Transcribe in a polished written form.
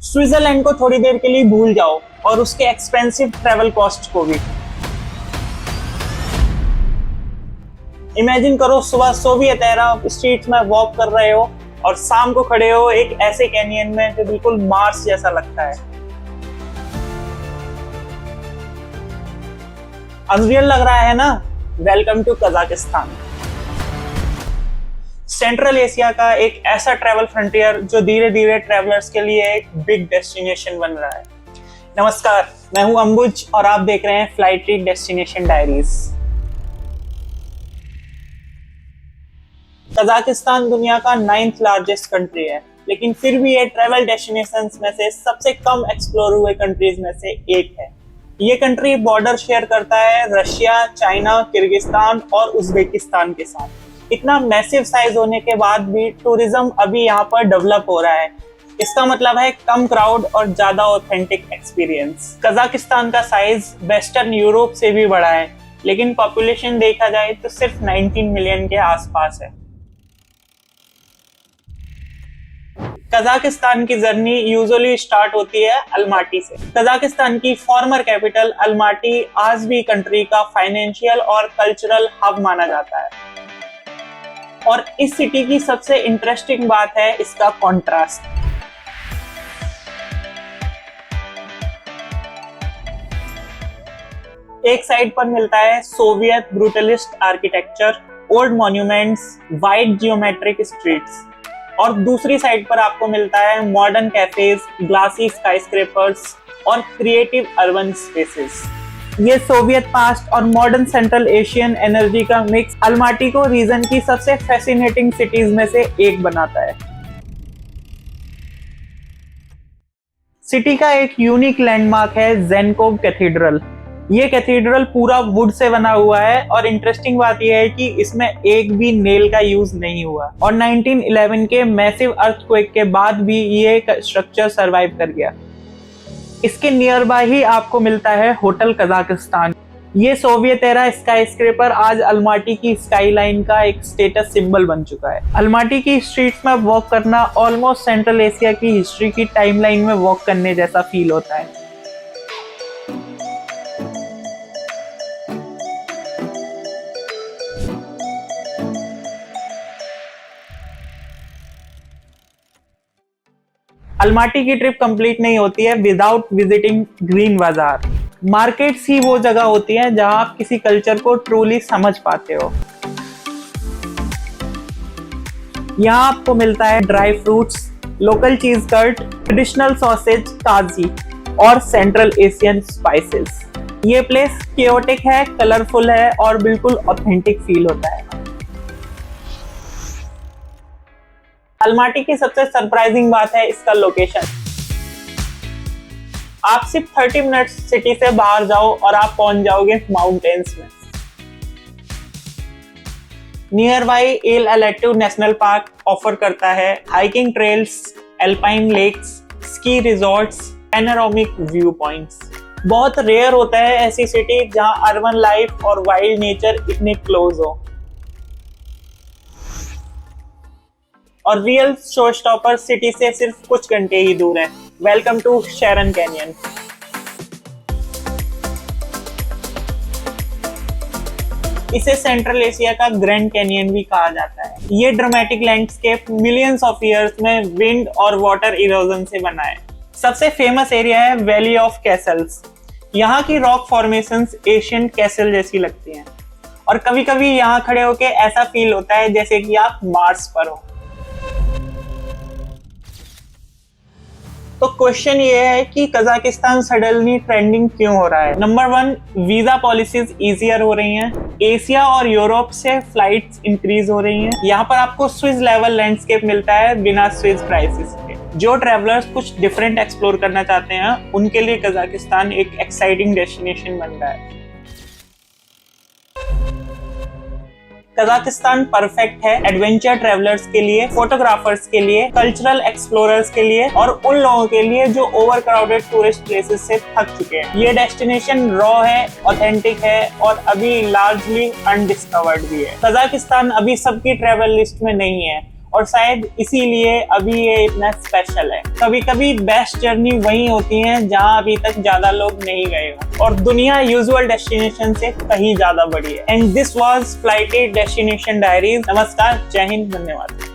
Switzerland को थोड़ी देर के लिए भूल जाओ और उसके एक्सपेंसिव ट्रैवल कॉस्ट को भी। इमेजिन करो सुबह सोवियत एरा स्ट्रीट्स में वॉक कर रहे हो और शाम को खड़े हो एक ऐसे कैनियन में जो बिल्कुल मार्स जैसा लगता है। अनरियल लग रहा है ना? Welcome to Kazakhstan, Central Asia का एक ऐसा ट्रैवल फ्रंटियर जो धीरे धीरे ट्रैवलर्स के लिए एक बिग डेस्टिनेशन बन रहा है। नमस्कार, मैं हूं अंबुज और आप देख रहे हैं flight tree destination diaries. Kazakhstan दुनिया का 9th लार्जेस्ट कंट्री है, लेकिन फिर भी ये ट्रैवल डेस्टिनेशंस में से सबसे कम एक्सप्लोर हुए कंट्रीज में से एक है। ये कंट्री बॉर्डर शेयर करता है रशिया, चाइना, किर्गिस्तान और उज्बेकिस्तान के साथ। इतना मैसिव साइज होने के बाद भी टूरिज्म अभी यहाँ पर डेवलप हो रहा है। इसका मतलब है कम क्राउड और ज्यादा ऑथेंटिक एक्सपीरियंस। कजाकिस्तान का साइज वेस्टर्न यूरोप से भी बड़ा है, लेकिन पॉपुलेशन देखा जाए तो सिर्फ 19 मिलियन के आसपास है। कजाकिस्तान की जर्नी यूजुअली स्टार्ट होती है अलमाटी से। कजाकिस्तान की फॉर्मर कैपिटल अलमाटी आज भी कंट्री का फाइनेंशियल और कल्चरल हब माना जाता है। और इस सिटी की सबसे इंटरेस्टिंग बात है इसका कॉन्ट्रास्ट। एक साइड पर मिलता है Soviet brutalist architecture, old monuments, wide geometric streets, और दूसरी साइड पर आपको मिलता है मॉडर्न कैफेज, ग्लासी स्काईस्क्रेपर्स और क्रिएटिव अर्बन स्पेसेस। ये सोवियत पास्ट और मॉडर्न सेंट्रल एशियन एनर्जी का मिक्स अलमाटी को रीजन की सबसे फैसिनेटिंग सिटीज में से एक बनाता है। सिटी का एक यूनिक लैंडमार्क है ज़ेनकोव कैथीड्रल। ये कैथीड्रल पूरा वुड से बना हुआ है और इंटरेस्टिंग बात यह है कि इसमें एक भी नेल का यूज नहीं हुआ और 1911 के मैसिव अर्थक्वेक के बाद भी ये स्ट्रक्चर सरवाइव कर गया। इसके नियर बाय ही आपको मिलता है होटल कजाकिस्तान। ये सोवियत एरा स्काईस्क्रेपर आज अलमाटी की स्काईलाइन का एक स्टेटस सिंबल बन चुका है। अलमाटी की स्ट्रीट्स में वॉक करना ऑलमोस्ट सेंट्रल एशिया की हिस्ट्री की टाइमलाइन में वॉक करने जैसा फील होता है। अलमाटी की ट्रिप कंप्लीट नहीं होती है विदाउट विजिटिंग ग्रीन बाजार। मार्केट्स ही वो जगह होती है जहां आप किसी कल्चर को ट्रूली समझ पाते हो। यहाँ आपको मिलता है ड्राई फ्रूट्स, लोकल चीज कर्ट, ट्रेडिशनल सॉसेज, ताजी और सेंट्रल एशियन स्पाइसेस। ये प्लेस केओटिक है, कलरफुल है और बिल्कुल ऑथेंटिक फील होता है। अलमाटी की सबसे सरप्राइजिंग बात है इसका लोकेशन। आप सिर्फ 30 मिनट सिटी से बाहर जाओ और आप पहुंच जाओगे माउंटेन्स में। Nearby Ile Alatau national park offer करता है hiking trails, alpine lakes, ski resorts, panoramic view points. बहुत रेयर होता है ऐसी सिटी जहां अर्बन लाइफ और वाइल्ड नेचर इतने क्लोज हो। और रियल शो स्टॉपर सिटी से सिर्फ कुछ घंटे ही दूर है। Welcome to Charyn Canyon. इसे सेंट्रल एशिया का ग्रैंड कैनियन भी कहा जाता है। ये dramatic landscape millions of years में विंड और वाटर इरोजन से बना है। सबसे फेमस एरिया है वैली ऑफ कैसल्स। यहाँ की रॉक फॉर्मेशंस एशियन कैसल जैसी लगती हैं और कभी कभी यहाँ खड़े होके ऐसा फील होता है जैसे कि आप मार्स पर हो। तो क्वेश्चन ये है कि कजाकिस्तान सडनली ट्रेंडिंग क्यों हो रहा है? नंबर 1, वीजा पॉलिसीज इजियर हो रही हैं। एशिया और यूरोप से फ्लाइट्स इंक्रीज हो रही हैं। यहाँ पर आपको स्विस लेवल लैंडस्केप मिलता है बिना स्विस प्राइसेस के। जो ट्रैवलर्स कुछ डिफरेंट एक्सप्लोर करना चाहते हैं उनके लिए कजाकिस्तान एक एक्साइटिंग डेस्टिनेशन बन रहा है। कजाकिस्तान परफेक्ट है एडवेंचर ट्रैवलर्स के लिए, फोटोग्राफर्स के लिए, कल्चरल एक्सप्लोरर्स के लिए और उन लोगों के लिए जो ओवरक्राउडेड टूरिस्ट प्लेसेस से थक चुके हैं। ये डेस्टिनेशन रॉ है, ऑथेंटिक है और अभी लार्जली अनडिस्कवर्ड भी है। कजाकिस्तान अभी सबकी ट्रैवल लिस्ट में नहीं है और शायद इसीलिए अभी ये इतना स्पेशल है। कभी कभी बेस्ट जर्नी वही होती है जहां अभी तक ज्यादा लोग नहीं गए हो और दुनिया यूजुअल डेस्टिनेशन से कहीं ज्यादा बड़ी है। And this was flighted destination diaries. नमस्कार, जय हिंद, धन्यवाद।